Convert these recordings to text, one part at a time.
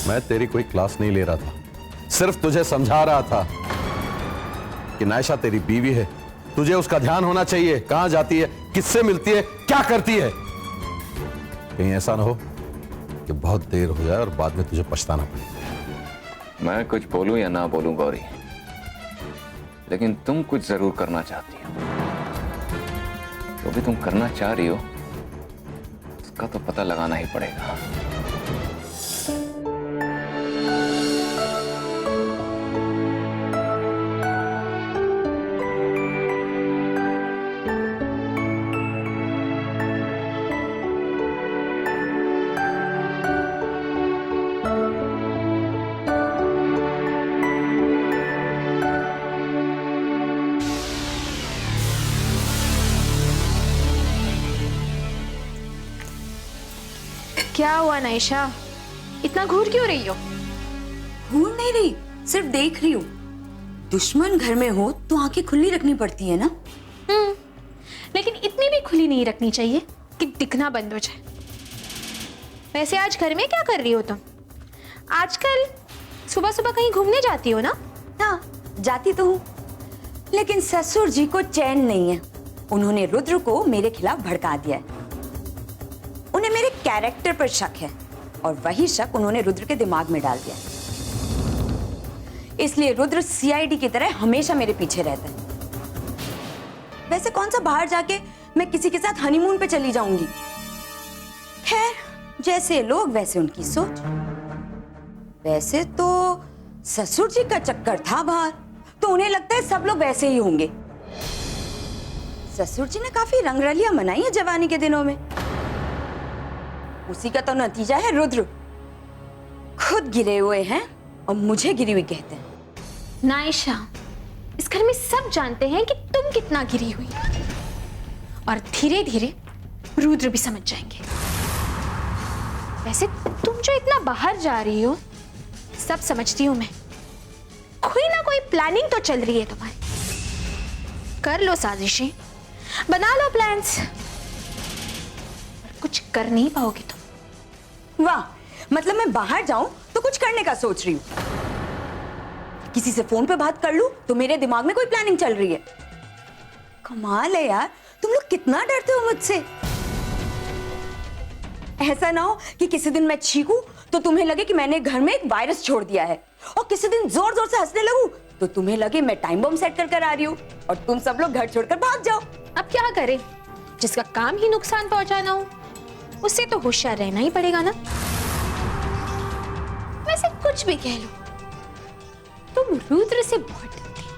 मैं तेरी कोई क्लास नहीं ले रहा था, सिर्फ तुझे समझा रहा था कि नायशा तेरी बीवी है, तुझे उसका ध्यान होना चाहिए, कहां जाती है, किससे मिलती है, क्या करती है। कहीं ऐसा ना हो कि बहुत देर हो जाए और बाद में तुझे पछताना पड़े। मैं कुछ बोलूं या ना बोलूं गौरी, लेकिन तुम कुछ जरूर करना चाहती हो। जो भी तुम करना चाह रही हो उसका तो पता लगाना ही पड़ेगा। क्या हुआ नायशा, इतना घूर क्यों रही हो? घूर नहीं रही, सिर्फ देख रही हूँ। दुश्मन घर में हो तो आंखें खुली रखनी पड़ती है ना। लेकिन इतनी भी खुली नहीं रखनी चाहिए कि दिखना बंद हो जाए। वैसे आज घर में क्या कर रही हो तुम? आजकल सुबह सुबह कहीं घूमने जाती हो ना? हाँ, जाती तो हूँ, लेकिन ससुर जी को चैन नहीं है। उन्होंने रुद्र को मेरे खिलाफ भड़का दिया है। उन्हें मेरे कैरेक्टर पर शक है और वही शक उन्होंने रुद्र के दिमाग में डाल दिया। इसलिए रुद्र सीआईडी की तरह हमेशा मेरे पीछे रहता है। वैसे कौन सा बाहर जाके मैं किसी के साथ हनीमून पे चली जाऊंगी। खैर, जैसे लोग वैसे उनकी सोच। वैसे तो ससुर जी का चक्कर था बाहर, तो उन्हें लगता है सब लोग वैसे ही होंगे। ससुर जी ने काफी रंगरलियां मनाई है जवानी के दिनों में। उसी का तो नतीजा है रुद्र। खुद गिरे हुए हैं और मुझे गिरी हुई कहते हैं। नायशा, इस घर में सब जानते हैं कि तुम कितना गिरी हुई, और धीरे धीरे रुद्र भी समझ जाएंगे। वैसे तुम जो इतना बाहर जा रही हो, सब समझती हूं मैं। कोई ना कोई प्लानिंग तो चल रही है तुम्हारी। कर लो साजिशें, बना लो प्लान्स, कुछ कर नहीं पाओगे तुम। वाह, मतलब मैं बाहर जाऊं तो कुछ करने का सोच रही हूं। किसी से फोन पे बात कर लूं तो मेरे दिमाग में कोई प्लानिंग चल रही है। कमाल है यार, तुम लोग कितना डरते हो मुझसे। ऐसा ना हो कि किसी दिन मैं छींकूं तो तुम्हें लगे कि मैंने घर में एक वायरस छोड़ दिया है, और किसी दिन जोर जोर से हंसने लगूं तो तुम्हें लगे मैं टाइम बम सेट कर आ रही हूं और तुम सब लोग घर छोड़कर भाग जाओ। अब क्या करें, जिसका काम ही नुकसान पहुंचाना हो उससे तो होशियार रहना ही पड़ेगा ना। वैसे कुछ भी कह लो, तुम रुद्र से बहुत डरती हो।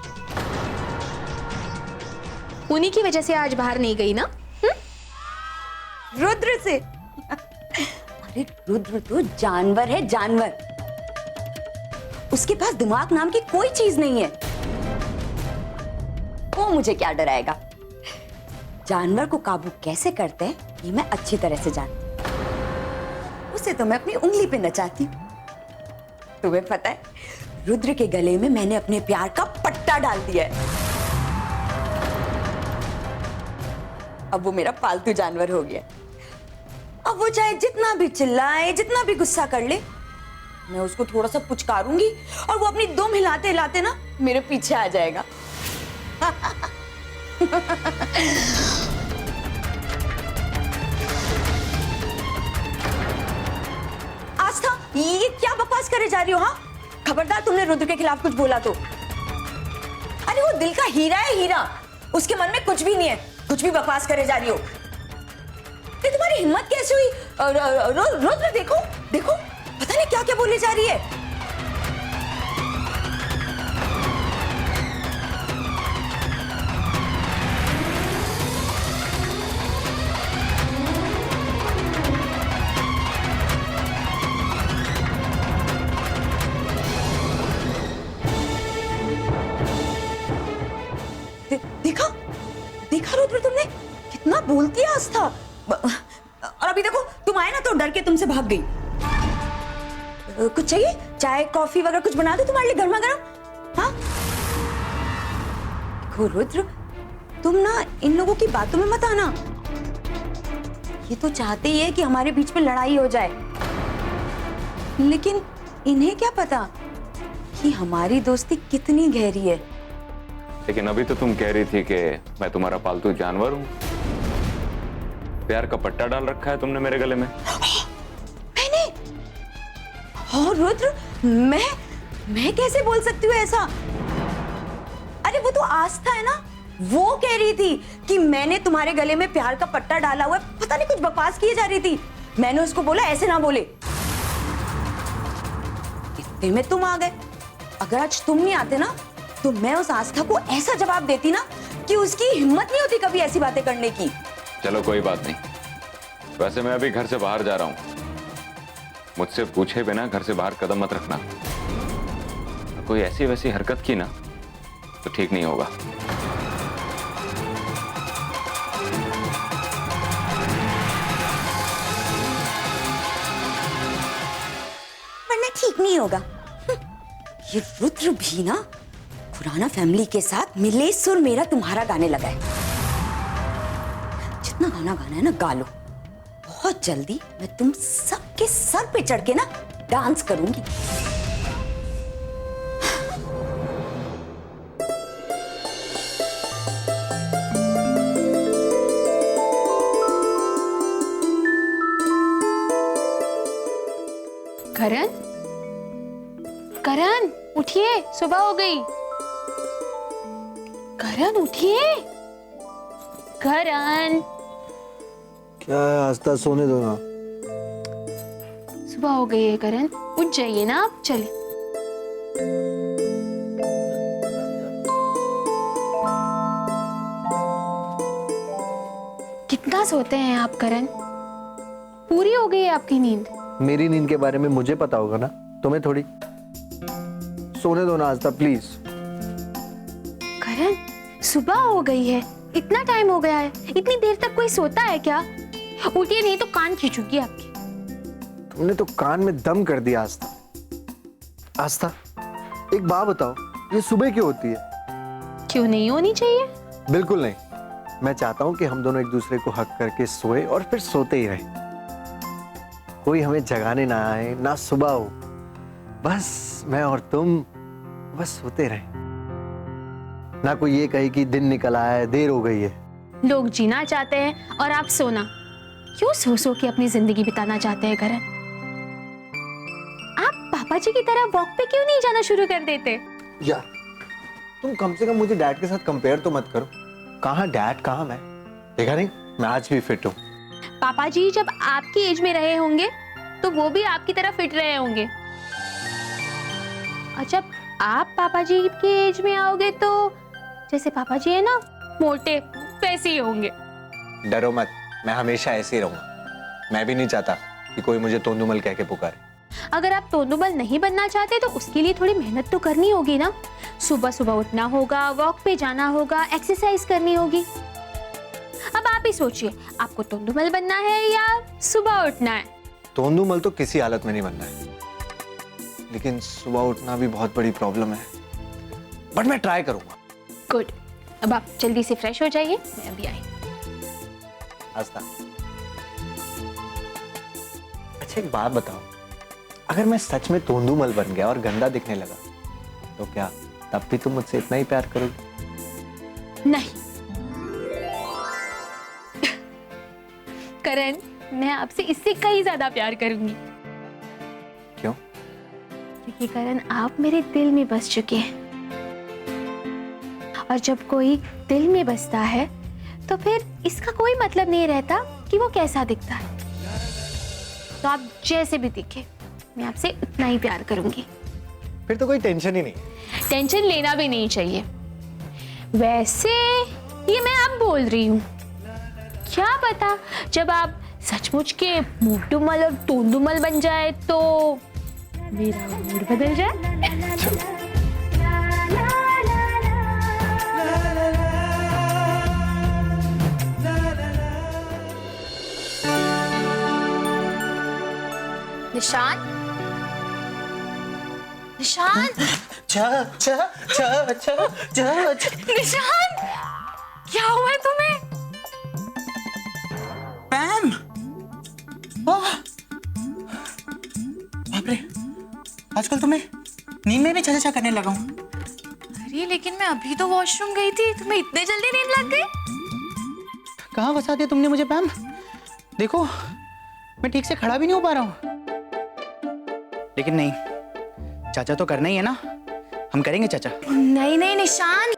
उन्हीं की वजह से आज बाहर नहीं गई ना? रुद्र से? अरे रुद्र तो जानवर है, जानवर। उसके पास दिमाग नाम की कोई चीज नहीं है। वो मुझे क्या डराएगा। जानवर को काबू कैसे करते हैं ये मैं अच्छी तरह से जानती हूं। उसे तो मैं अपनी उंगली पे नचाती हूं। तुम्हें पता है, रुद्र के गले में मैंने अपने प्यार का पट्टा डाल दिया है। अब वो मेरा पालतू जानवर हो गया। अब वो चाहे जितना भी चिल्लाए, जितना भी गुस्सा कर ले, मैं उसको थोड़ा सा पुचकारूंगी और वो अपनी दुम हिलाते हिलाते ना मेरे पीछे आ जाएगा। आस्था, ये क्या बकवास करे जा रही हो? हाँ, खबरदार तुमने रुद्र के खिलाफ कुछ बोला तो। अरे वो दिल का हीरा है, हीरा। उसके मन में कुछ भी नहीं है, कुछ भी बकवास करे जा रही हो। ये तुम्हारी हिम्मत कैसे हुई? रुद्र देखो देखो, पता नहीं क्या क्या बोले जा रही है। देखा देखा रुद्र, तुमने कितना बोलती है आस्था। और अभी देखो, तुम आए ना तो डर के तुमसे भाग गई। कुछ चाहिए? चाय कॉफी वगैरह कुछ बना दो तुम्हारे लिए गर्मा गर्म? हाँ, देखो रुद्र, तुम ना इन लोगों की बातों में मत आना। ये तो चाहते ही है कि हमारे बीच में लड़ाई हो जाए, लेकिन इन्हें क्या पता कि हमारी दोस्ती कितनी गहरी है। लेकिन अभी तो तुम कह रही थी कि मैं तुम्हारा पालतू जानवर हूं। प्यार का पट्टा डाल रखा है तुमने मेरे गले में। मैंने? और रुद्र, मैं कैसे बोल सकती हूँ ऐसा? अरे वो तो आस्था है ना, वो कह रही थी कि मैंने तुम्हारे गले में प्यार का पट्टा डाला हुआ है। पता नहीं कुछ बकवास किए जा रही थी। मैंने उसको बोला ऐसे ना बोले। इतने में तुम आ गए। अगर आज तुम नहीं आते ना तो मैं उस आस्था को ऐसा जवाब देती ना कि उसकी हिम्मत नहीं होती कभी ऐसी बातें करने की। चलो कोई बात नहीं। वैसे मैं अभी घर से बाहर जा रहा हूं। मुझसे पूछे बिना घर से बाहर कदम मत रखना। कोई ऐसी वैसी हरकत की ना तो ठीक नहीं होगा। वरना ठीक नहीं होगा। ये रुद्र भी ना पुराना फैमिली के साथ मिले सुर मेरा तुम्हारा गाने लगा है। जितना गाना गाना है ना गा लो। बहुत जल्दी मैं तुम सबके सर पे चढ़ के ना डांस करूंगी। करण, करण उठिए, सुबह हो गई। करण उठिए। करण, क्या है आस्था, सोने दो ना। सुबह हो गई है करण, उठ जाइए ना आप। चलिए। कितना सोते हैं आप करण? पूरी हो गई है आपकी नींद? मेरी नींद के बारे में मुझे पता होगा ना, तुम्हें थोड़ी। सोने दो ना आस्था प्लीज। करण, सुबह हो गई है, इतना टाइम हो गया है। इतनी देर तक कोई सोता है क्या? उठिए नहीं तो कान खींचूंगी आपकी। तुमने तो कान में दम कर दिया आस्था। आस्था एक बात बताओ, ये सुबह क्यों होती है? क्यों नहीं होनी चाहिए? बिल्कुल नहीं। मैं चाहता हूँ कि हम दोनों एक दूसरे को हक करके सोए और फिर सोते ही रहे। कोई हमें जगाने ना आए, ना सुबह हो। बस मैं और तुम बस सोते रहे। ना कोई ये कहे कि दिन निकल आया है, देर हो गई है। लोग जीना चाहते हैं और आप सोना। क्यों सो सो के अपनी जिंदगी बिताना चाहते हैं करण? आप पापा जी की तरह वॉक पे क्यों नहीं जाना शुरू कर देते? यार तुम कम से कम मुझे डैड के साथ कंपेयर तो मत करो। कहाँ डैड कहाँ मैं? देखा नहीं, मैं आज भी फिट हूँ। पापा जी जब आपकी एज में रहे होंगे तो वो भी आपकी तरह फिट रहे होंगे। और जब आप पापा जी की एज में आओगे तो जैसे पापा जी है ना, मोटे, वैसे ही होंगे। डरो मत, मैं हमेशा ऐसे ही रहूंगा। मैं भी नहीं चाहता कि कोई मुझे तोंदुमल कह के पुकारे। अगर आप तोंदुमल नहीं बनना चाहते तो उसके लिए थोड़ी मेहनत तो करनी होगी ना। सुबह सुबह उठना होगा, वॉक पे जाना होगा, एक्सरसाइज करनी होगी। अब आप ही सोचिए, आपको तोंदुमल बनना है या सुबह उठना है? तोंदुमल तो किसी हालत में नहीं बनना है, लेकिन सुबह उठना भी बहुत बड़ी प्रॉब्लम है। बट मैं ट्राई करूंगा। गुड। अब आप जल्दी से फ्रेश हो जाइए, मैं अभी आई। आस्था, अच्छा एक बात बताओ, अगर मैं सच में तोंदुमल बन गया और गंदा दिखने लगा तो क्या तब भी तुम मुझसे इतना ही प्यार करोगी? नहीं करण, मैं आपसे इससे कहीं ज्यादा प्यार करूंगी। क्यों? क्योंकि करण आप मेरे दिल में बस चुके हैं। और जब कोई दिल में बसता है तो फिर इसका कोई मतलब नहीं रहता कि वो कैसा दिखता है। तो आप जैसे भी दिखे, मैं आपसे उतना ही प्यार करूंगी। फिर तो कोई टेंशन ही नहीं। टेंशन लेना भी नहीं चाहिए। वैसे ये मैं अब बोल रही हूँ, क्या पता जब आप सचमुच के मोटूमल और तोंदुमल बन जाए तो मेरा मूड बदल जाए। निशान, निशान, निशान, क्या हुआ है तुम्हें? पैम! बाप रे, आजकल तुम्हें नींद में भी छा करने लगा हूँ। अरे लेकिन मैं अभी तो वॉशरूम गई थी, तुम्हें इतने जल्दी नींद लग गई? कहाँ फंसा दिया तुमने मुझे पैम? देखो मैं ठीक से खड़ा भी नहीं हो पा रहा हूँ। लेकिन नहीं, चाचा तो करना ही है ना, हम करेंगे चाचा। नहीं नहीं निशान,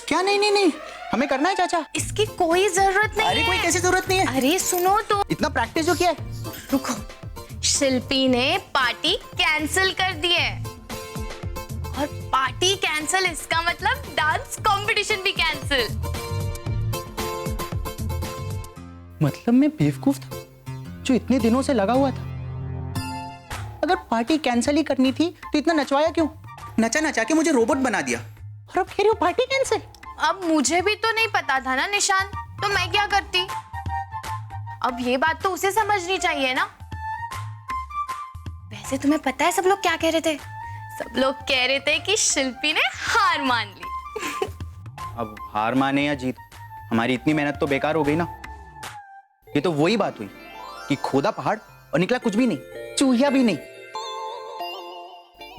क्या नहीं नहीं नहीं, हमें करना है चाचा। इसकी कोई जरूरत नहीं अरे कोई कैसी जरूरत नहीं है, अरे सुनो तो, इतना प्रैक्टिस जो किया है। रुको, शिल्पी ने पार्टी कैंसिल कर दी है। और पार्टी कैंसिल इसका मतलब डांस कंपटीशन भी कैंसिल। मतलब मैं बेवकूफ था जो इतने दिनों से लगा हुआ था। अगर पार्टी कैंसिल ही करनी थी तो इतना नचवाया क्यों? नचा नचा के मुझे रोबोट बना दिया और अब कह रही हो पार्टी कैंसिल। अब मुझे भी तो नहीं पता था ना निशान, तो मैं क्या करती? अब ये बात तो उसे समझनी चाहिए ना। वैसे तुम्हें पता है सब लोग क्या कह रहे थे? सब लोग कह रहे थे कि शिल्पी ने हार मान ली। अब हार माने या जीत, हमारी इतनी मेहनत तो बेकार हो गई ना। ये तो वही बात हुई कि खोदा पहाड़ और निकला कुछ भी नहीं, चूहिया भी नहीं।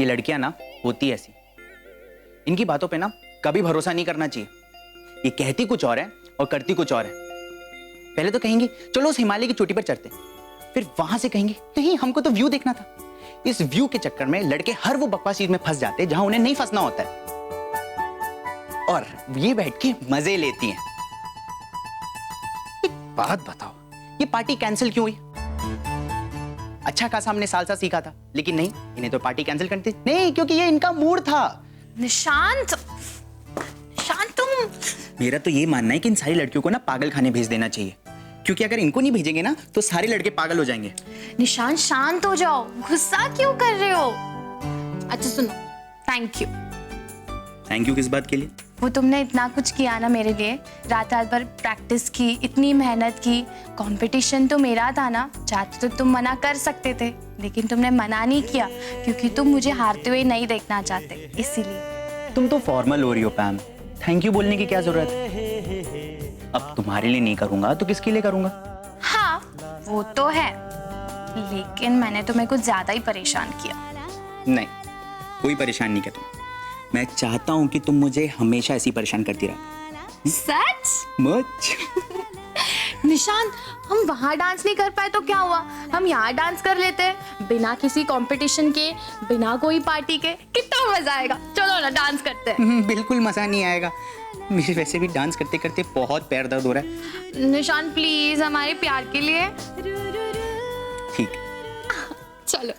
ये लड़कियां ना होती ऐसी, इनकी बातों पे ना कभी भरोसा नहीं करना चाहिए। ये कहती कुछ और है और करती कुछ और है। पहले तो कहेंगी चलो उस हिमालय की चोटी पर चढ़ते, फिर वहां से कहेंगी नहीं हमको तो व्यू देखना था। इस व्यू के चक्कर में लड़के हर वो बकवास चीज में फंस जाते जहां उन्हें नहीं फंसना होता है, और ये बैठ के मजे लेती हैं। एक बात बताओ, ये पार्टी कैंसिल क्यों हुई? अच्छा खासा हमने सालसा सीखा था, लेकिन नहीं, इन्हें तो पार्टी कैंसिल करनी थी। नहीं, क्योंकि ये इनका मूड था। निशांत, तुम। मेरा तो ये मानना है कि इन सारी लड़कियों को ना पागल खाने भेज देना चाहिए, क्योंकि अगर इनको नहीं भेजेंगे ना तो सारे लड़के पागल हो जाएंगे। निशांत शांत हो जाओ, गुस्सा क्यों कर रहे हो? अच्छा सुनो, थैंक यू। थैंक यू किस बात के लिए? वो तुमने इतना कुछ किया ना मेरे लिए, रात रात भर प्रैक्टिस की, इतनी मेहनत की। कंपटीशन तो मेरा था ना, चाहते तो तुम मना कर सकते थे, लेकिन तुमने मना नहीं किया क्योंकि तुम मुझे हारते हुए नहीं देखना चाहते, इसीलिए। तुम तो फॉर्मल हो रही हो पैम, थैंक यू बोलने की क्या जरूरत है? अब तुम्हारे लिए नहीं करूंगा तो किसके लिए करूंगा? हाँ वो तो है, लेकिन मैंने तुम्हें कुछ ज्यादा ही परेशान किया। नहीं, कोई परेशान नहीं किया तुम। मैं चाहता हूं कि तुम मुझे हमेशा ऐसी परेशान करती रहो। सच? मच। निशान, हम वहाँ डांस नहीं कर पाए तो क्या हुआ, हम यहाँ डांस कर लेते हैं, बिना किसी कंपटीशन के, बिना कोई पार्टी के। कितना मजा आएगा, चलो ना डांस करते हैं। बिल्कुल मजा नहीं आएगा, मेरे वैसे भी डांस करते करते बहुत पैर दर्द हो रहा है। निशान प्लीज, हमारे प्यार के लिए। ठीक, चलो।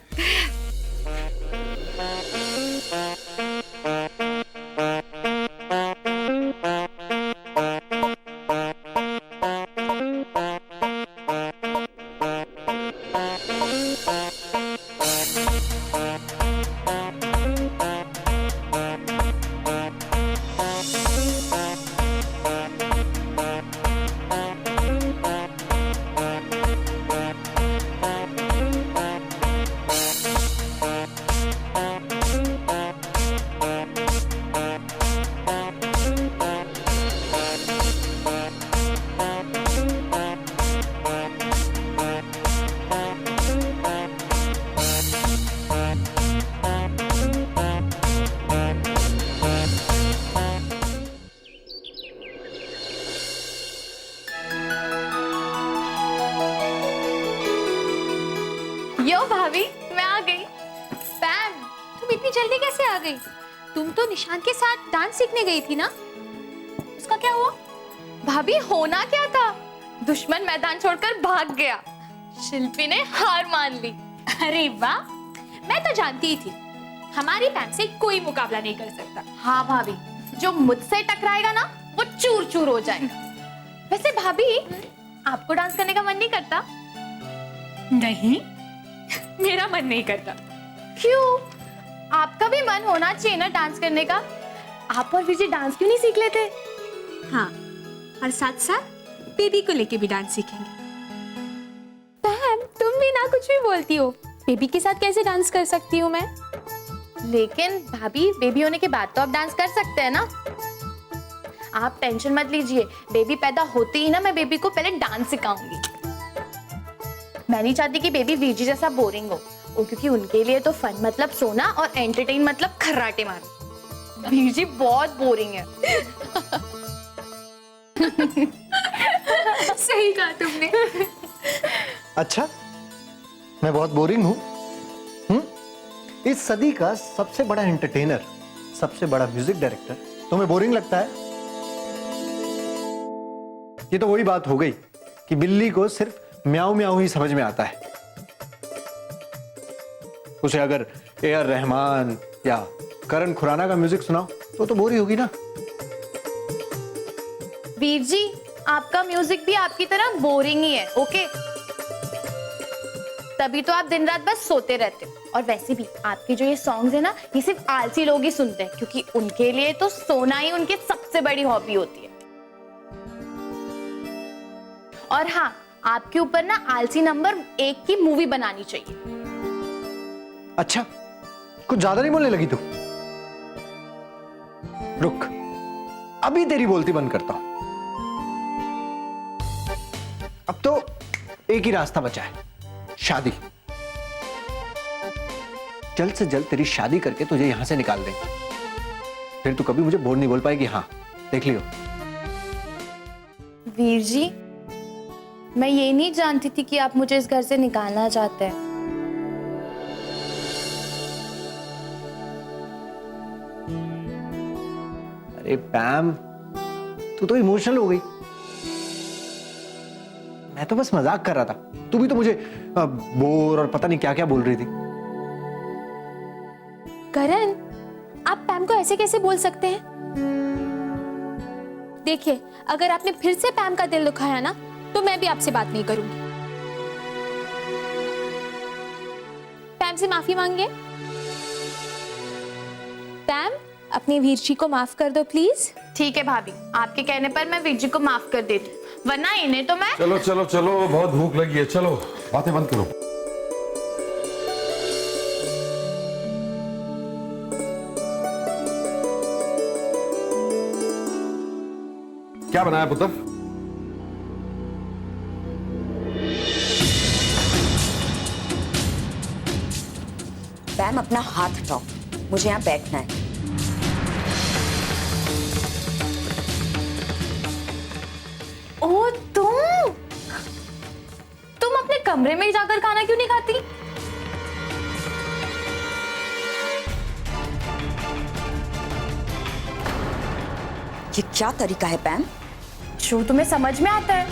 यो भाभी, मैं आ गई। पैम, तुम इतनी जल्दी कैसे आ गई? तुम तो निशान के साथ डांस सीखने गई थी ना, उसका क्या हुआ? भाभी होना क्या था, दुश्मन मैदान छोड़कर भाग गया, शिल्पी ने हार मान ली। अरे वाह, मैं तो जानती ही थी हमारी पैम से कोई मुकाबला नहीं कर सकता। हाँ भाभी, जो मुझसे टकराएगा ना वो चूर चूर हो जाएगा। वैसे भाभी, आपको डांस करने का मन नहीं करता? नहीं, मेरा मन नहीं करता। क्यों? आपका भी मन होना चाहिए ना डांस करने का। आप और विजय डांस क्यों नहीं सीख लेते? हाँ, और साथ साथ बेबी को लेके भी डांस सीखेंगे। पैम, तुम भी ना कुछ भी बोलती हो। बेबी के साथ कैसे डांस कर सकती हूँ मैं? लेकिन भाभी, बेबी होने के बाद तो आप डांस कर सकते हैं ना। आप टेंशन मत लीजिए, बेबी पैदा होते ही ना मैं बेबी को पहले डांस सिखाऊंगी। मैं नहीं चाहती कि बेबी वीजी जैसा बोरिंग हो, वो क्योंकि उनके लिए तो फन मतलब सोना और एंटरटेन मतलब खर्राटे मारना। वीर जी बहुत बोरिंग है। सही कहा तुमने। अच्छा, मैं बहुत बोरिंग हूँ? इस सदी का सबसे बड़ा एंटरटेनर, सबसे बड़ा म्यूजिक डायरेक्टर तुम्हें बोरिंग लगता है? ये तो वही बात हो गई कि बिल्ली को सिर्फ म्याऊ म्याऊ ही समझ में आता है। उसे अगर ए.आर. रहमान या करण खुराना का म्यूजिक सुनाओ तो बोरी होगी ना। वीर जी, आपका म्यूजिक भी आपकी तरह बोरिंग ही है, ओके? तभी तो आप दिन रात बस सोते रहते हो। और वैसे भी आपके जो ये सॉन्ग्स है ना, ये सिर्फ आलसी लोग ही सुनते हैं, क्योंकि उनके लिए तो सोना ही उनकी सबसे बड़ी हॉबी होती है। और हाँ, आपके ऊपर ना आलसी नंबर 1 की मूवी बनानी चाहिए। अच्छा, कुछ ज्यादा नहीं बोलने लगी तू? रुक, अभी तेरी बोलती बंद करता हूं। अब तो एक ही रास्ता बचा है, शादी। जल्द से जल्द तेरी शादी करके तुझे यहां से निकाल देंगे, फिर तू कभी मुझे बोल नहीं बोल पाएगी। हाँ, देख लियो। वीर जी, मैं ये नहीं जानती थी कि आप मुझे इस घर से निकालना चाहते हैं। अरे पैम, तू तो इमोशनल हो गई। मैं तो बस मजाक कर रहा था, तू भी तो मुझे बोर और पता नहीं क्या क्या बोल रही थी। करण, आप पैम को ऐसे कैसे बोल सकते हैं? देखिए, अगर आपने फिर से पैम का दिल दुखाया ना, तो मैं भी आपसे बात नहीं करूंगी। पैम से माफी मांगिए। पैम, अपनी वीर जी को माफ कर दो प्लीज। ठीक है भाभी, आपके कहने पर मैं वीर जी को माफ कर देती हूँ, वरना इन्हें तो मैं। चलो चलो चलो, बहुत भूख लगी है, चलो बातें बंद करो। क्या बनाया पुत्र? पैम, अपना हाथ हटाओ, मुझे यहाँ बैठना है। ओह, तुम अपने कमरे में जाकर खाना क्यों नहीं खाती? ये क्या तरीका है पैम? जो तुम्हें समझ में आता है।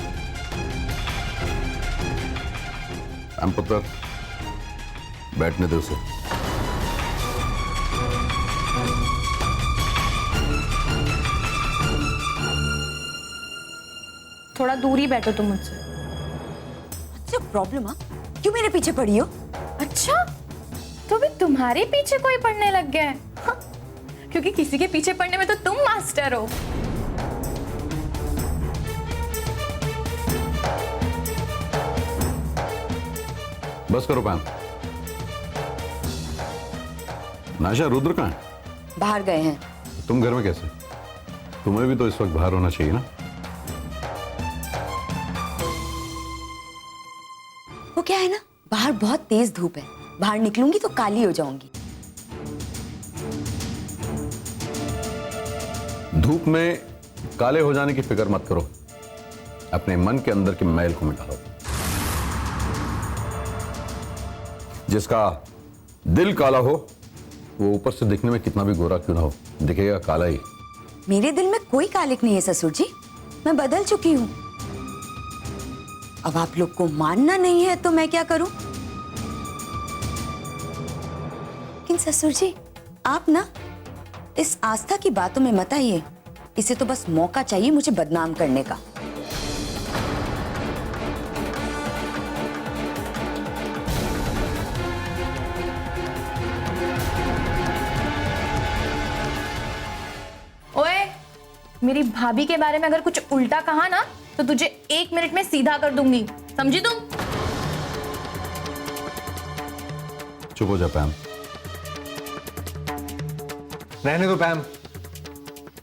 हम पुत्र, बैठने दो उसे। थोड़ा दूर ही बैठो तुम मुझसे। अच्छा, प्रॉब्लम? हाँ, क्यों मेरे पीछे पड़ी हो? अच्छा, तो भी तुम्हारे पीछे कोई पढ़ने लग गया है? हाँ, क्योंकि किसी के पीछे पढ़ने में तो तुम मास्टर हो। बस करो पैम। नाशा, रुद्र कहाँ है? बाहर गए हैं। तुम घर में कैसे? तुम्हें भी तो इस वक्त बाहर होना चाहिए ना। वो क्या है ना, बाहर बहुत तेज धूप है, बाहर निकलूंगी तो काली हो जाऊंगी। धूप में काले हो जाने की फिक्र मत करो, अपने मन के अंदर के मैल को मिटाओ। जिसका दिल काला हो, वो ऊपर से दिखने में कितना भी गोरा क्यों ना हो, दिखेगा काला ही। मेरे दिल में कोई कालिक नहीं है ससुर जी, मैं बदल चुकी हूँ। अब आप लोग को मानना नहीं है तो मैं क्या करूं? लेकिन ससुर जी, आप ना इस आस्था की बातों में मत आइए, इसे तो बस मौका चाहिए मुझे बदनाम करने का। ओए, मेरी भाभी के बारे में अगर कुछ उल्टा कहा ना, तो तुझे 1 मिनट में सीधा कर दूंगी, समझी तुम? चुप हो जा पैम। रहने दो पैम,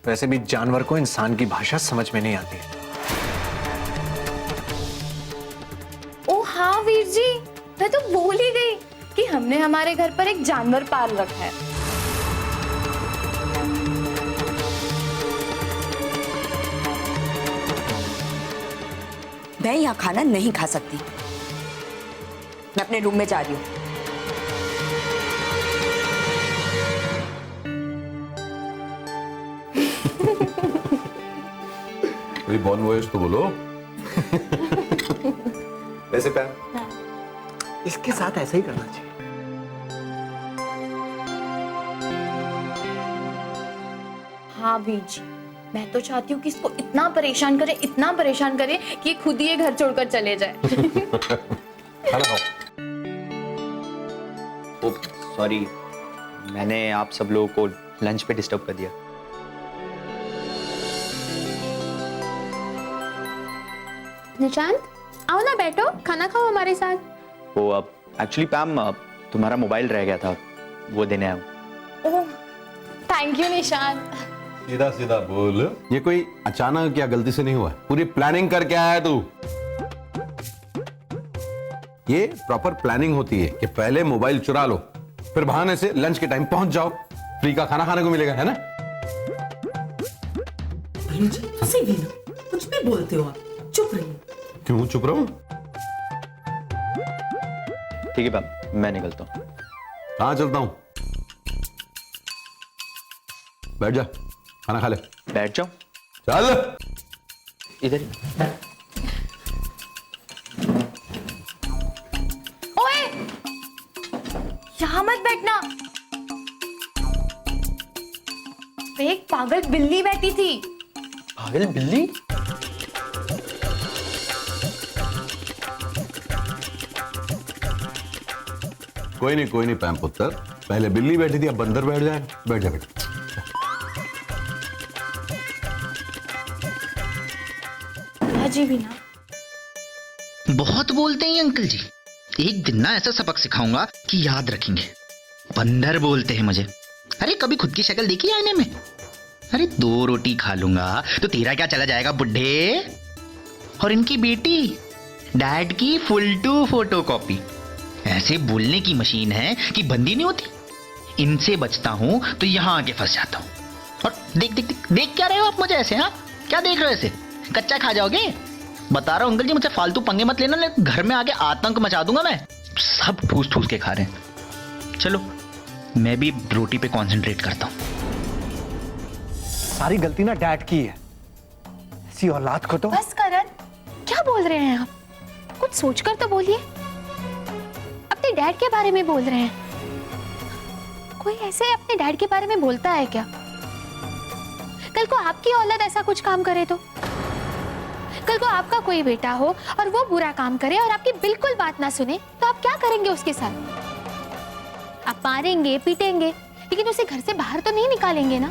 वैसे भी जानवर को इंसान की भाषा समझ में नहीं आती है। ओ हाँ वीर जी, मैं तो भूल ही गई कि हमने हमारे घर पर एक जानवर पाल रखा है। मैं यहाँ खाना नहीं खा सकती, मैं अपने रूम में जा रही हूँ। कोई बॉन वॉयस तो बोलो। वैसे पैम, इसके साथ ऐसा ही करना चाहिए। हाँ बीजी, मैं तो चाहती हूँ कि इसको इतना परेशान करे कि खुद ही ये घर छोड़कर चले जाए। खाना खाओ। ओ सॉरी, मैंने आप सब लोगों को लंच पे डिस्टर्ब कर दिया। निशांत, आओ ना, बैठो, खाना खाओ हमारे साथ। वो अब एक्चुअली पैम, तुम्हारा मोबाइल रह गया था, वो देने आया हूँ। ओह, थैंक यू निशांत। सीधा सीधा बोल। ये कोई अचानक या गलती से नहीं हुआ, पूरी प्लानिंग करके आया है तू। ये प्रॉपर प्लानिंग होती है कि पहले मोबाइल चुरा लो, फिर बहाने से लंच के टाइम पहुंच जाओ, फ्री का खाना खाने को मिलेगा, है ना? हंसी भी ना, कुछ भी बोलते हो आप, चुप रहिए। क्यों चुप रहो? ठीक है पैम, मैं निकलता हूँ। कहां चलता हूं? बैठ जा, खाना खा ले। बैठ जाओ, चल। इधर ही। ओए, यहाँ मत बैठना। एक पागल बिल्ली बैठी थी। पागल बिल्ली? कोई नहीं पैम पुत्र, पहले बिल्ली बैठी थी, अब बंदर बैठ जाएगा। बैठ जा बेटा। बाजी भी ना। बहुत बोलते हैं अंकल जी, एक दिन ना ऐसा सबक सिखाऊंगा कि याद रखेंगे। बंदर बोलते हैं मुझे। अरे कभी खुद की शक्ल देखी आईने में? अरे 2 रोटी खा लूंगा तो तेरा क्या चला जाएगा बुड्ढे? और इनकी बेटी डैड की फुल टू फोटो कॉपी, ऐसे बोलने की मशीन है कि बंदी नहीं होती। इनसे बचता हूं तो यहां आके फंस जाता हूं। और देख देख देख देख क्या रहे हो आप मुझे ऐसे? हाँ, क्या देख रहे हो ऐसे? कच्चा खा जाओगे? बता रहा हूं अंकल जी, मुझसे फालतू पंगे मत लेना, नहीं घर में आके आतंक मचा दूंगा मैं। सब ठूस ठूस के खा रहे हैं। चलो मैं भी रोटी पे कंसंट्रेट करता हूं। सारी गलती ना डैड की है, ऐसी औलाद को तो। बस करण, क्या बोल रहे हैं आप? कुछ सोचकर तो बोलिए। अपने डैड के बारे में बोल रहे हैं? कोई ऐसे अपने डैड के बारे में बोलता है क्या? कल को आपकी औलाद ऐसा कुछ काम करे तो? कल को आपका कोई बेटा हो और वो बुरा काम करे और आपकी बिल्कुल बात ना सुने, तो आप क्या करेंगे उसके साथ? आप मारेंगे, पीटेंगे, लेकिन उसे घर से बाहर तो नहीं निकालेंगे ना?